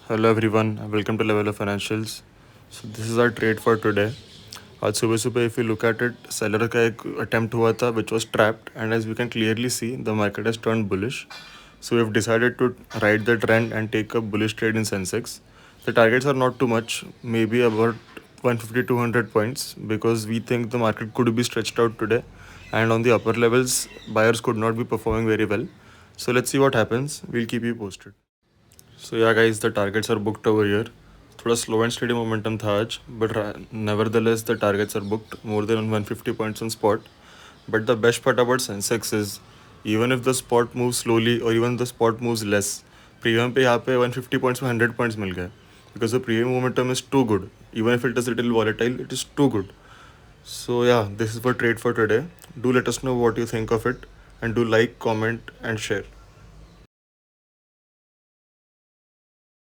Hello everyone, welcome to Level of Financials. So this is our trade for today. आज सुबह सुबह if you look at it, seller का एक attempt हुआ था which was trapped, and as we can clearly see the market has turned bullish. So we've decided to ride the trend and take a bullish trade in Sensex. The targets are not too much, maybe about 150-200 points, because we think the market could be stretched out today, and on the upper levels buyers could not be performing very well. So let's see what happens. We'll keep you posted. So yeah guys, the targets are booked over here. थोड़ा slow and steady momentum था आज, but nevertheless the targets are booked more than 150 points on spot. But the best part about Sensex is even if the spot moves slowly or even the spot moves less, premium पे यहाँ पे 150 points में 100 points मिल गए, because the premium momentum is too good. Even if it is a little volatile, it is too good. So yeah, this is for trade for today. Do let us know what you think of it, and do like, comment and share.